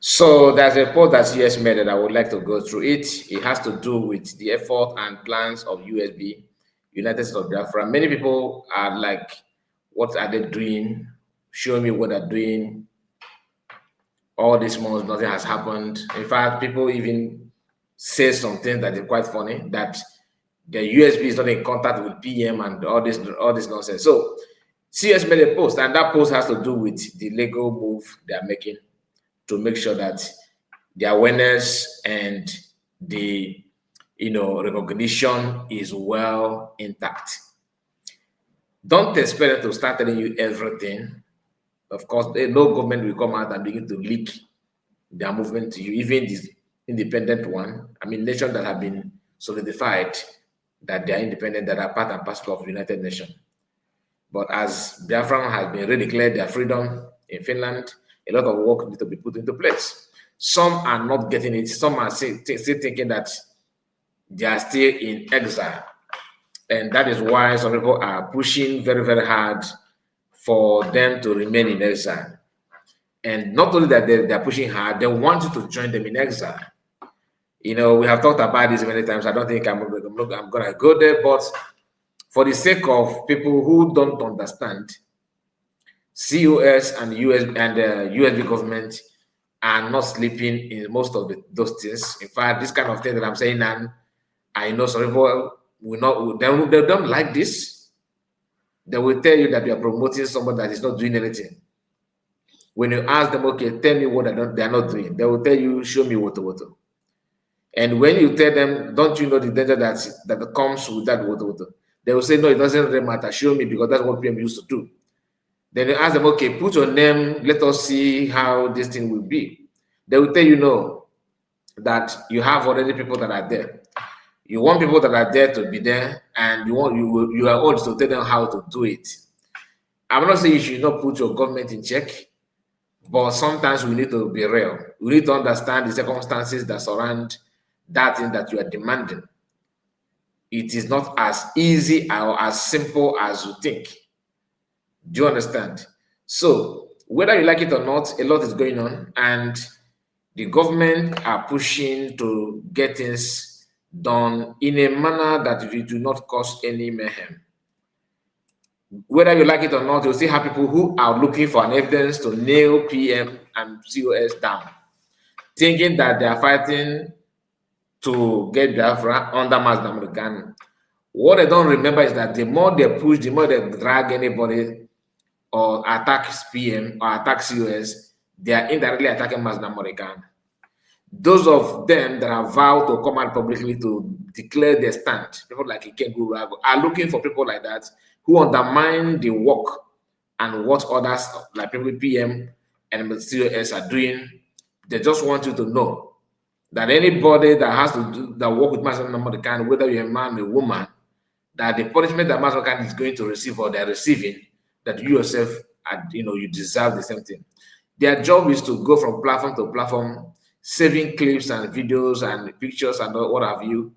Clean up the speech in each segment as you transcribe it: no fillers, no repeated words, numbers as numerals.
So there's a post that US made that I would like to go through it. It has to do with the effort and plans of USB, United States of Biafra. Many people are like, what are they doing? Show me what they're doing. All these months, nothing has happened. In fact, people even say something that is quite funny, that the USB is not in contact with PM and all this nonsense. So CS made a post, and that post has to do with the legal move they are making to make sure that the awareness and the recognition is well intact. Don't expect them to start telling you everything. Of course, no government will come out and begin to leak their movement to you, even this independent one. I mean, nations that have been solidified that they are independent, that are part and parcel of the United Nations. But as Biafra has been redeclared their freedom in Finland, a lot of work needs to be put into place. Some are not getting it. Some are still thinking that they are still in exile. And that is why some people are pushing very, very hard for them to remain in exile. And not only that they're pushing hard, they want you to join them in exile. We have talked about this many times. I don't think I'm going to go there, but for the sake of people who don't understand, COS and US and the USB government are not sleeping in most of those things. In fact, this kind of thing that I'm saying, and I know some people will not, they don't like this. They will tell you that you are promoting someone that is not doing anything. When you ask them, okay, tell me what they are not doing, they will tell you, show me what. And when you tell them, don't you know the danger that comes with that what, they will say, no, it doesn't really matter, show me, because that's what PM used to do. Then you ask them, okay, put your name, let us see how this thing will be. They will tell you, no, that you have already people that are there. You want people that are there to be there, and you are also to tell them how to do it. I'm not saying you should not put your government in check, but sometimes we need to be real. We need to understand the circumstances that surround that thing that you are demanding. It is not as easy or as simple as you think. Do you understand? So whether you like it or not, a lot is going on, and the government are pushing to get things done in a manner that it will not cause any mayhem. Whether you like it or not, you'll still have people who are looking for an evidence to nail PM and COS down, thinking that they are fighting to get Biafra under Mass American. What they don't remember is that the more they push, the more they drag anybody or attack PM or attack COS, they are indirectly attacking Mass American. Those of them that are vowed to come out publicly to declare their stand, people like Ikeguru, are looking for people like that who undermine the work and what others like people PM and COS are doing. They just want you to know that anybody that has to do that work with Mass American, whether you're a man or a woman, that the punishment that Mass American is going to receive or they're receiving, that you yourself, you deserve the same thing. Their job is to go from platform to platform, saving clips and videos and pictures and what have you,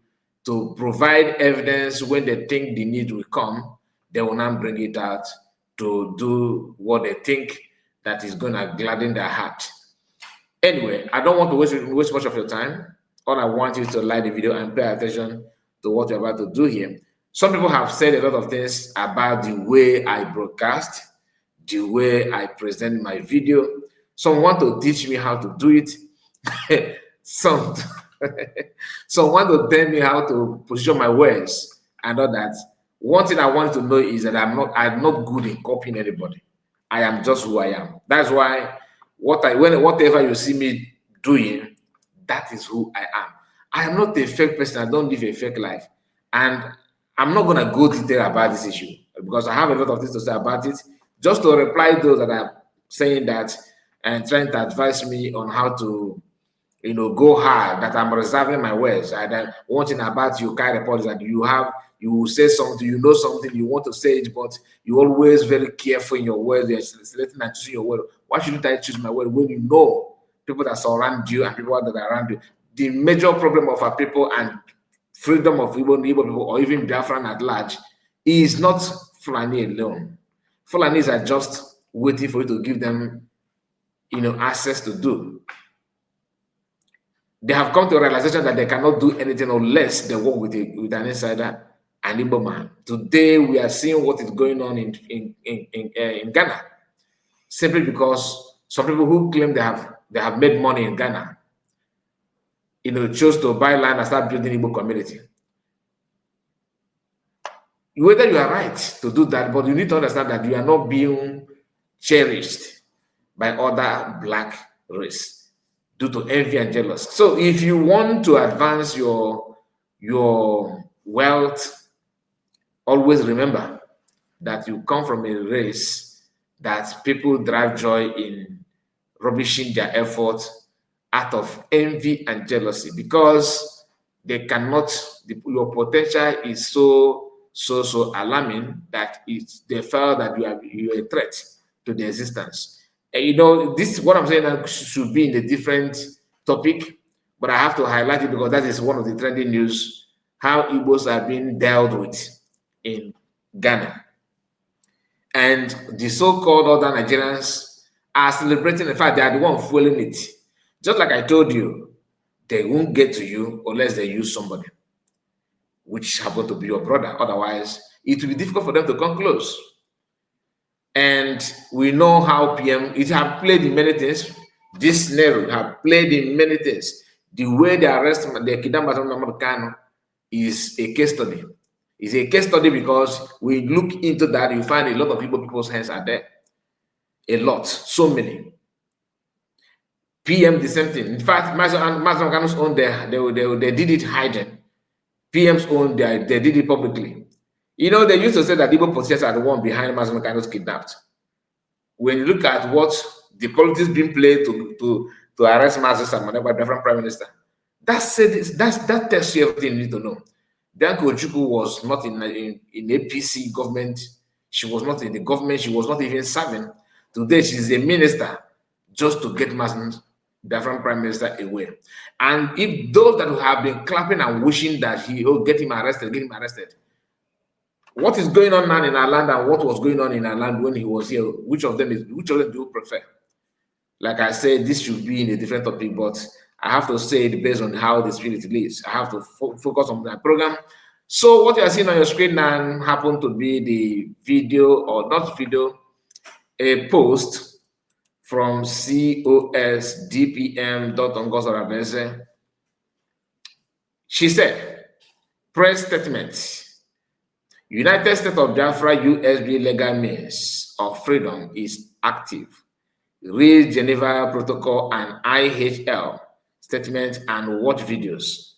to provide evidence. When they think the need will come, they will now bring it out to do what they think that is going to gladden their heart. Anyway, I don't want to waste much of your time. All I want you to like the video and pay attention to what you're about to do here. Some people have said a lot of things about the way I broadcast, the way I present my video. Some want to teach me how to do it. Some want to tell me how to position my words and all that. One thing I want to know is that I'm not good in copying anybody. I am just who I am. That's why whatever you see me doing, that is who I am. I am not a fake person. I don't live a fake life. And I'm not going to go detail about this issue because I have a lot of things to say about it. Just to reply to those that are saying that and trying to advise me on how to, go hard, that I'm reserving my words. And one thing about you, Kai report, is that you say something, you know something, you want to say it, but you're always very careful in your words. You're selecting and choosing your word. Why shouldn't I choose my word when you know people that surround you and people that are around you? The major problem of our people and freedom of Igbo people or even Biafran at large is not Fulani alone. Fulanis are just waiting for you to give them, access to do. They have come to a realization that they cannot do anything unless they work with an insider, an Igbo man. Today, we are seeing what is going on in Ghana, simply because some people who claim they have made money in Ghana, chose to buy land and start building Igbo community. Whether you are right to do that, but you need to understand that you are not being cherished by other black race due to envy and jealousy. So if you want to advance your wealth, always remember that you come from a race that people derive joy in rubbishing their effort out of envy and jealousy, because they cannot, your potential is so alarming that they felt that you are a threat to their existence. And this is what I'm saying that should be in a different topic, but I have to highlight it because that is one of the trending news, how Igbos are being dealt with in Ghana. And the so-called other Nigerians are celebrating the fact they are the one fueling it. Just like I told you, they won't get to you unless they use somebody, which happen to be your brother. Otherwise, it will be difficult for them to come close. And we know how PM, it have played in many things. This scenario have played in many things. The way they arrest the kidnappers Kano is a case study. It's a case study because we look into that, you find a lot of people's hands are there. A lot, so many. PM, the same thing. In fact, Mazamakanus own they did it hiding. PM's own, they did it publicly. They used to say that Igbo politicians are the one behind Mazamakanus kidnapped. When you look at what the politics being played to arrest Mazamakanus and the different prime minister, that tells you everything you need to know. Danko Ojukwu was not in APC government. She was not in the government. She was not even serving. Today, she's a minister just to get Mazamakanus, different prime minister, away. And if those that have been clapping and wishing that get him arrested, what is going on now in our land and what was going on in our land when he was here, which of them do you prefer? Like I said, this should be in a different topic, but I have to say it based on how the spirit leads. I have to focus on that program. So what you are seeing on your screen now happened to be the video, or not video, a post from COSDPM.Ongosarabese. She said, press statement. United States of Biafra USB legal means of freedom is active. Read Geneva Protocol and IHL statements and watch videos.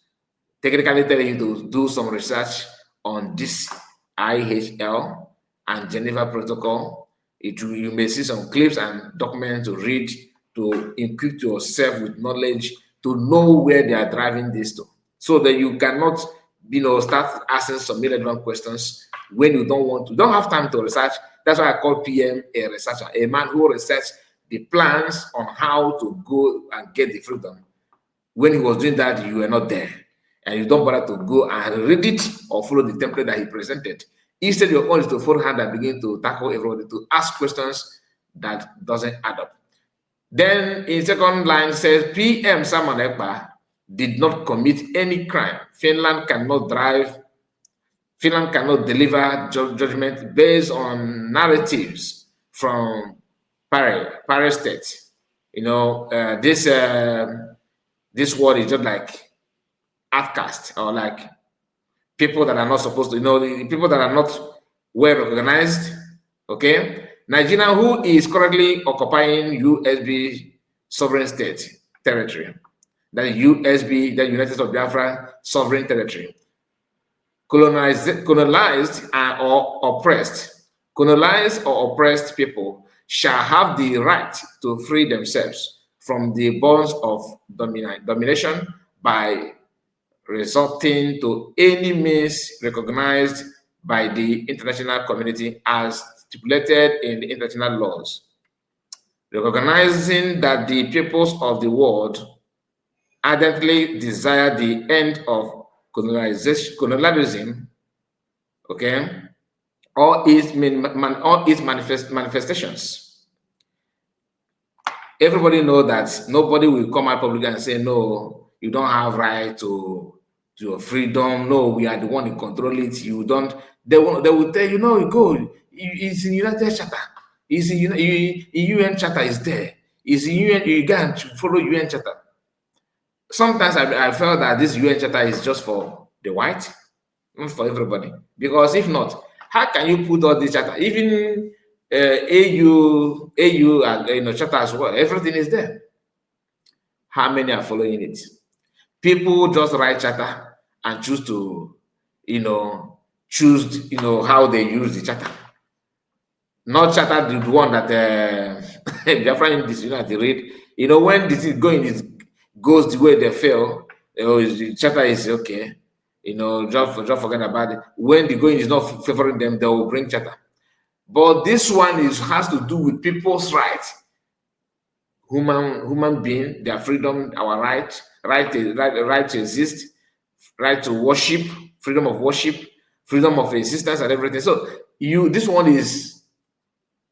Technically telling you to do some research on this IHL and Geneva Protocol. You may see some clips and documents to read, to equip yourself with knowledge, to know where they are driving this to, so that you cannot start asking some irrelevant questions when you don't have time to research. That's why I call PM a researcher, a man who researches the plans on how to go and get the freedom. When he was doing that, you were not there, and you don't bother to go and read it or follow the template that he presented. Instead, your own is to follow hand and begin to tackle everybody, to ask questions that doesn't add up. Then in second line says, PM Simon Ekpa did not commit any crime. Finland cannot deliver judgment based on narratives from Paris State. This word is just like outcast, or like people that are not supposed to, the people that are not well recognized. Okay, Nigeria, who is currently occupying USB sovereign state territory, that is USB, the United States of Biafra sovereign territory, colonized or oppressed people shall have the right to free themselves from the bonds of domination by resorting to any means recognized by the international community as stipulated in the international laws, recognizing that the peoples of the world ardently desire the end of colonialism, okay, or its manifestations. Everybody knows that nobody will come out publicly and say, no, You don't have right to your freedom. No, we are the one who control it. You don't. They will tell you, no, you go. It's in United Charter. It's in UN Charter is there. It's in UN. You can't follow UN Charter. Sometimes I felt that this UN Charter is just for the white, not for everybody. Because if not, how can you put all this charter? Even AU, and charter as well. Everything is there. How many are following it? People just write charter and choose to, choose, how they use the charter. Not charter the one that Biafra in this, they read. When this is going, it goes the way they feel. The charter is okay. Just forget about it. When the going is not favoring them, they will bring charter. But this one has to do with people's rights. Human being, their freedom, our right to exist, right to worship, freedom of worship, freedom of existence, and everything. So this one is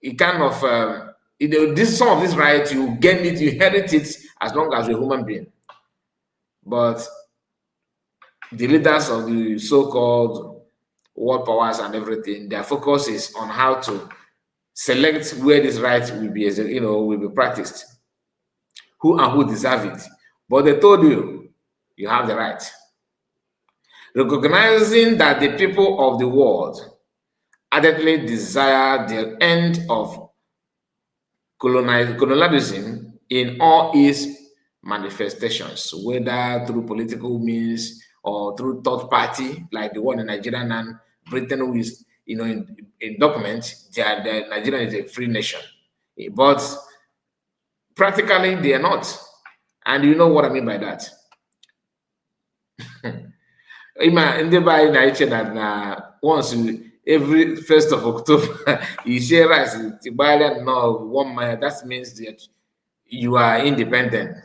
it kind of some of these rights you gain it, you inherit it as long as you're a human being. But the leaders of the so-called world powers and everything, their focus is on how to select where this right will be practiced, who deserve it. But they told you have the right. Recognizing that the people of the world ardently desire the end of colonialism in all its manifestations, whether through political means or through third party, like the one in Nigeria and Britain, who is, in documents, Nigeria is a free nation. But practically, they are not. And you know what I mean by that. In the by Nigeria, that once every 1st of October, you share rice, no 1 month, that means that you are independent.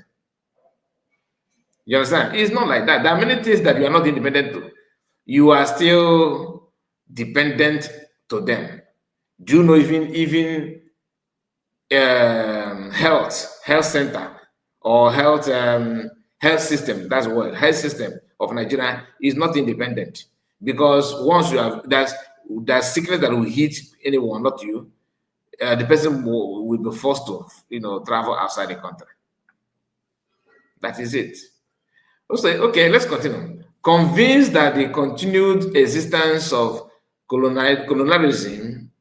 You understand? It's not like that. There are many things that you are not independent to. You are still dependent to them. Do you know even health center or health system, that's the word, health system of Nigeria is not independent, because once you have there's sickness that will hit anyone, not you, the person will be forced to travel outside the country. That is it. Okay, let's continue. Convinced that the continued existence of colonialism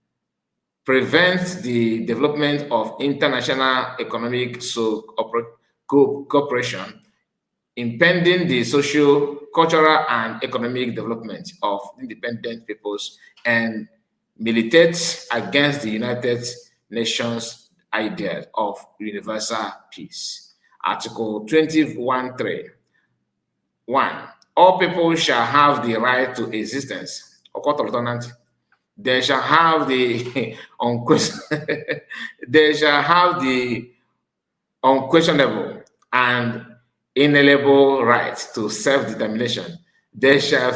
prevents the development of international economic cooperation, impeding the social, cultural, and economic development of independent peoples, and militates against the United Nations idea of universal peace. Article 21.3. 1. All people shall have the right to existence. They shall have the unquestionable and inalienable right to self-determination. They shall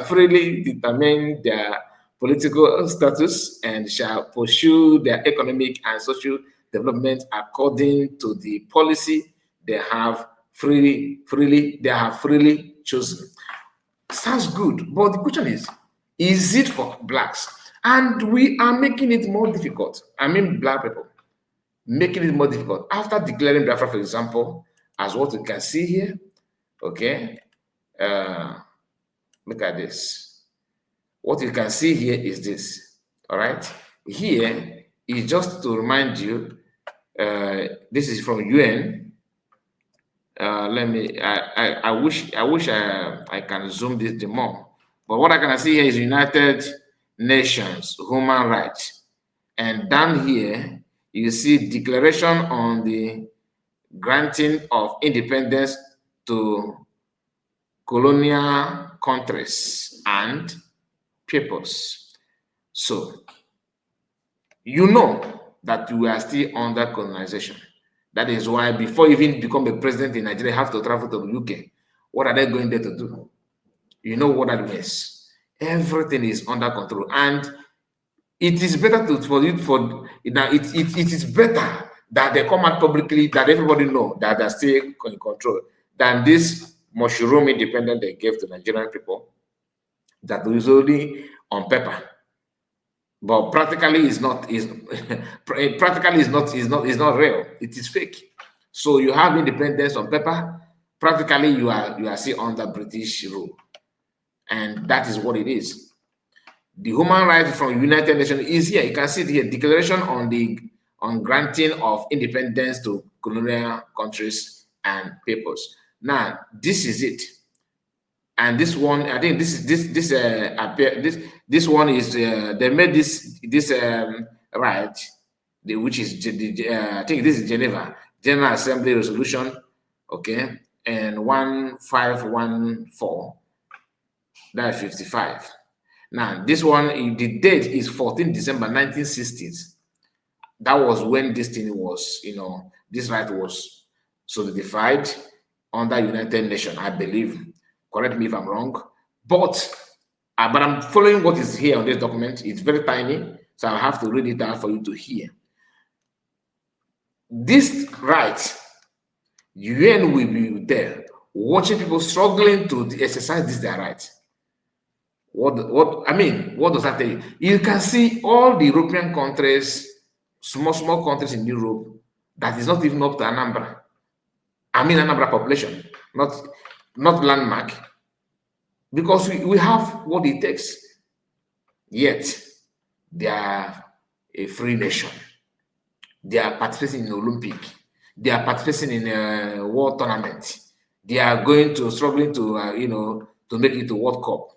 freely determine their political status and shall pursue their economic and social development according to the policy they have freely chosen. Sounds good, but the question is it for blacks? And we are making it more difficult. I mean, black people making it more difficult after declaring Biafra, for example, as what you can see here. Okay, look at this. What you can see here is this. All right, here is just to remind you. This is from UN. I wish I can zoom this the more, but what I can see here is United Nations human rights, and down here you see declaration on the granting of independence to colonial countries and peoples. So you know that we are still under colonization. That is why before you even become a president in Nigeria, you have to travel to the UK. What are they going there to do? You know what that means. Everything is under control, and it is better it is better that they come out publicly, that everybody know that they're still in control, than this mushroom independence they gave to Nigerian people that was only on paper, but practically is practically is not real. It is fake. So you have independence on paper. Practically, you are still under British rule, and that is what it is. The human rights from United Nations is here. You can see the declaration on granting of independence to colonial countries and peoples. Now, this is it. And this one, I think this one is they made this right, which is I think this is Geneva General Assembly resolution, okay, and 1514, that's 55. Now this one, the date is 14 December 1960s. That was when this thing was, this right was solidified under United Nations, I believe. Correct me if I'm wrong, but I'm following what is here on this document. It's very tiny, so I have to read it out for you to hear. This right, UN will be there watching people struggling to exercise this their right. What does that tell you? You can see all the European countries, small countries in Europe, that is not even up to Anambra. Anambra population, not landmark, because we have what it takes. Yet they are a free nation. They are participating in Olympic. They are participating in a world tournament. They are struggling to to make it to World Cup.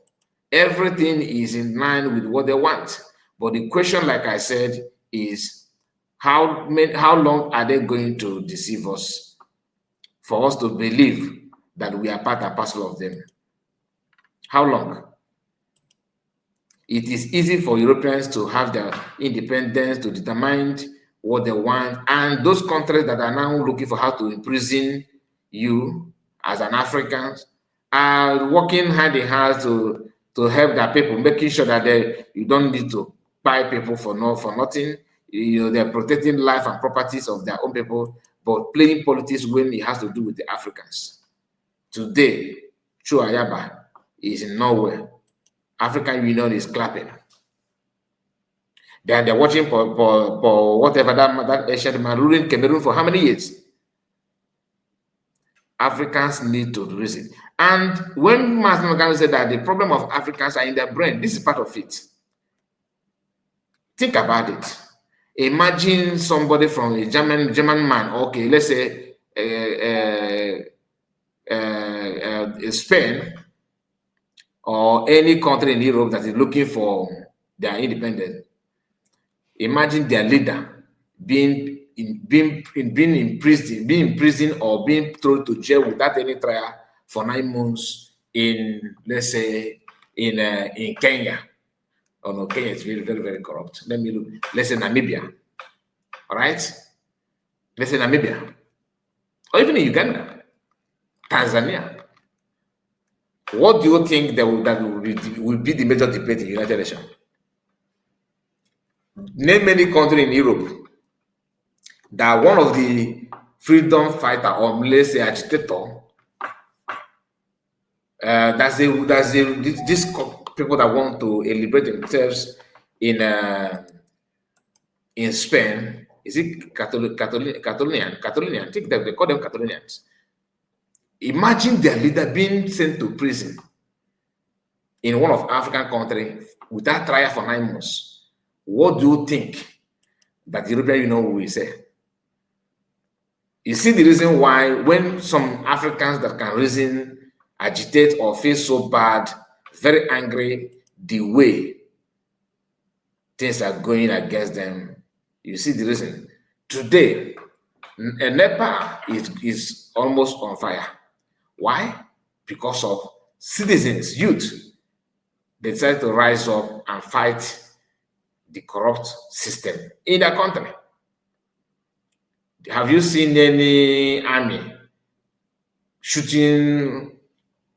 Everything is in line with what they want. But the question, like I said, is how long are they going to deceive us for us to believe that we are part and parcel of them? How long? It is easy for Europeans to have their independence, to determine what they want, and those countries that are now looking for how to imprison you as an African are working hand in hand to help their people, making sure that you don't need to buy people for nothing. They're protecting life and properties of their own people, but playing politics when it has to do with the Africans. Today, Chuayaba is in nowhere. African Union is clapping. They're watching for whatever that Asian man ruling Cameroon for how many years? Africans need to reason. And when Martin Luther King said that the problem of Africans are in their brain, this is part of it. Think about it. Imagine somebody from a German man, okay, let's say Spain or any country in Europe that is looking for their independence. Imagine their leader being in prison or being thrown to jail without any trial for 9 months in, let's say, in Kenya. Oh no, Kenya is very, very, very corrupt. Let me look. Let's say Namibia. All right? Let's say Namibia. Or even in Uganda, Tanzania. What do you think that will be the major debate in the United Nations? Name any country in Europe that one of the freedom fighter or let's say agitator, these people that want to liberate themselves in Spain. Is it Catalonian? I think that they call them Catalonians. Imagine their leader being sent to prison in one of African countries without trial for 9 months. What do you think that the European Union will say? You see the reason why when some Africans that can reason agitate or feel so bad, very angry, the way things are going against them, you see the reason. Today, Nepal is almost on fire. Why? Because of citizens, youth. They decided to rise up and fight the corrupt system in their country. Have you seen any army shooting,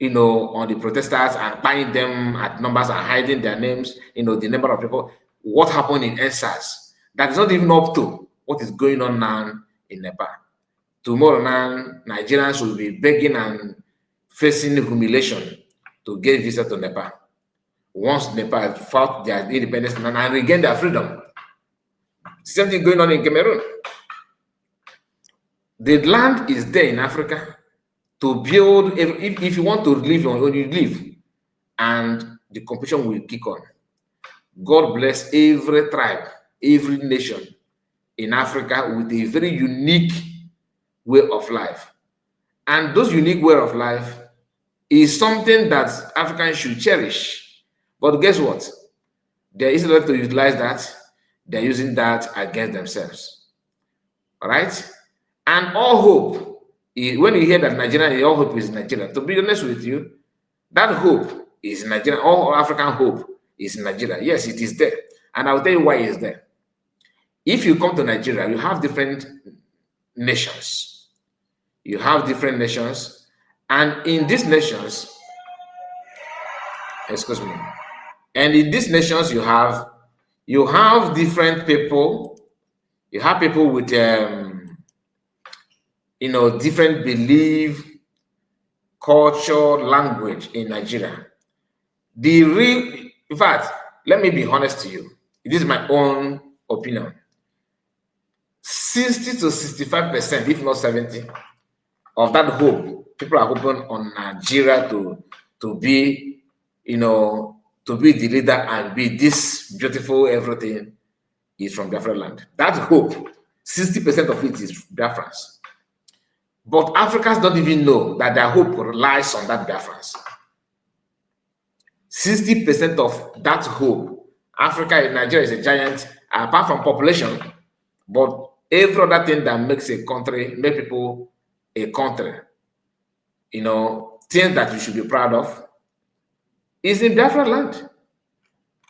on the protesters and buying them at numbers and hiding their names, the number of people? What happened in ENSAS? That is not even up to what is going on now in Nepal. tomorrow now Nigerians will be begging and facing humiliation to get visa to Nepal. Once Nepal fought their independence and regained their freedom. Same thing going on in Cameroon. The land is there in Africa to build. If you want to live on, you live, and the competition will kick on. God bless every tribe, every nation in Africa with a very unique way of life. And those unique way of life is something that Africans should cherish. But guess what? They're instead to utilize that, they're using that against themselves. All right? And all hope, when you hear that Nigeria, all hope is Nigeria, to be honest with you, that hope is Nigeria. All African hope is Nigeria. Yes, it is there. And I'll tell you why it's there. If you come to Nigeria, you have different nations. You have different nations. And in these nations, excuse me, and in these nations you have different people. You have people with different belief, culture, language in Nigeria. In fact, let me be honest to you. This is my own opinion. 60 to 65%, if not 70, of that hope, people are hoping on Nigeria to be, to be the leader and be this beautiful everything is from Biafra land. That hope, 60% of it is Biafrans. But Africans don't even know that their hope relies on that Biafrans. 60% of that hope, Africa and Nigeria is a giant, apart from population, but every other thing that makes a country, make people a country, things that you should be proud of, is in Biafra land.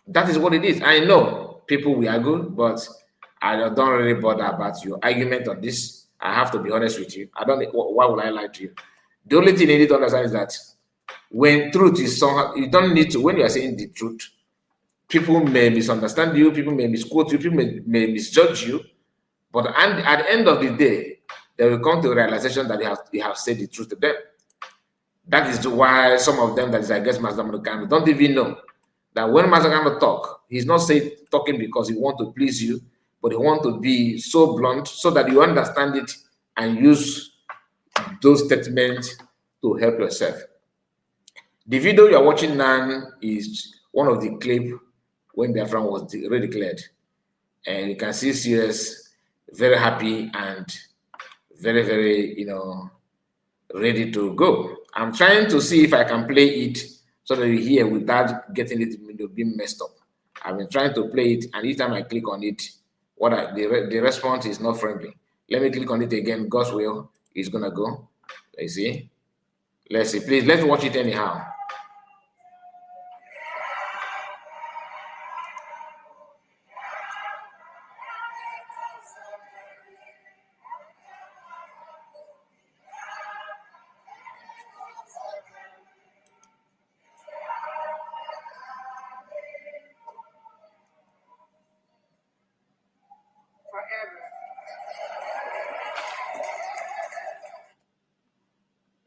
That is what it is. I know people will argue, but I don't really bother about your argument on this. I have to be honest with you. Why would I lie to you? The only thing you need to understand is that when truth is somehow, you don't need to, when you are saying the truth, people may misunderstand you, people may misquote you, people may misjudge you, but at the end of the day, they will come to a realization that you have said the truth to them. That is why some of them that is against Master Kano don't even know that when Master Kano talk, he's not talking because he wants to please you, but he wants to be so blunt so that you understand it and use those statements to help yourself. The video you are watching now is one of the clips when Biafra was redeclared. And you can see CS very happy and very, very, ready to go. I'm trying to see if I can play it so that you hear without getting it being messed up. I've been trying to play it, and each time I click on it, the response is not friendly. Let me click on it again. God's will is gonna go. Let's see. Let's see. Please, let's watch it anyhow.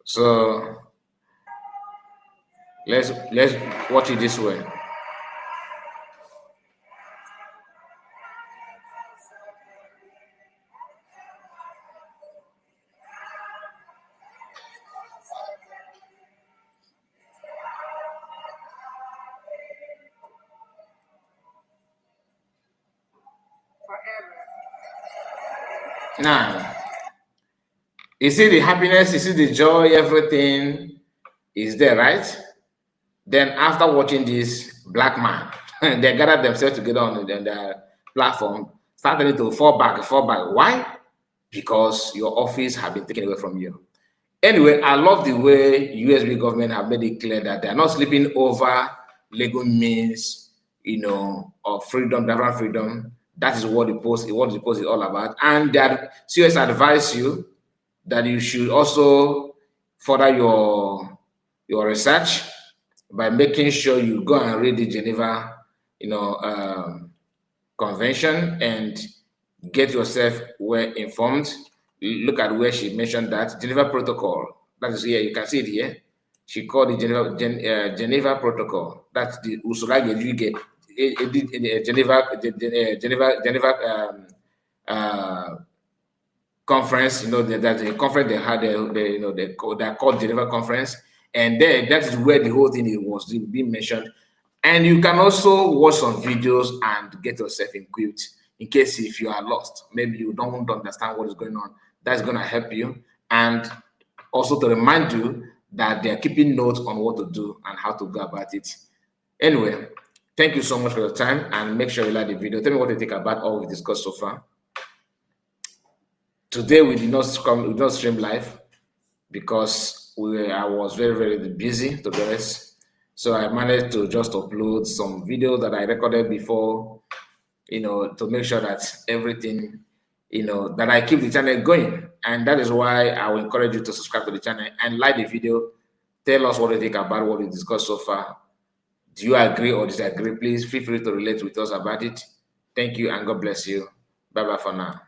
So let's watch it this way. Now, you see the happiness, you see the joy, everything is there, right? Then after watching this black man, they gathered themselves together on their platform, started to fall back. Why? Because your office have been taken away from you. Anyway, I love the way USB government have made it clear that they're not sleeping over legal means, of freedom, different freedom. That is what the post is all about. And that CS advise you that you should also further your research by making sure you go and read the Geneva, Convention and get yourself well informed. look at where she mentioned that Geneva Protocol. That is here. You can see it here. She called the Geneva Protocol. That's the Usurage Geneva conference. You know that's a conference they had. They called Geneva Conference, and there that is where the whole thing was being mentioned. And you can also watch some videos and get yourself equipped in case if you are lost, maybe you don't understand what is going on. That's going to help you, and also to remind you that they're keeping notes on what to do and how to go about it. Anyway, thank you so much for your time, and make sure you like the video. Tell me what you think about all we discussed so far. Today we did not stream live because I was very, very busy, to be honest. So I managed to just upload some videos that I recorded before, to make sure that everything, that I keep the channel going. And that is why I will encourage you to subscribe to the channel and like the video. Tell us what you think about what we discussed so far. Do you agree or disagree? Please feel free to relate with us about it. Thank you and God bless you. Bye-bye for now.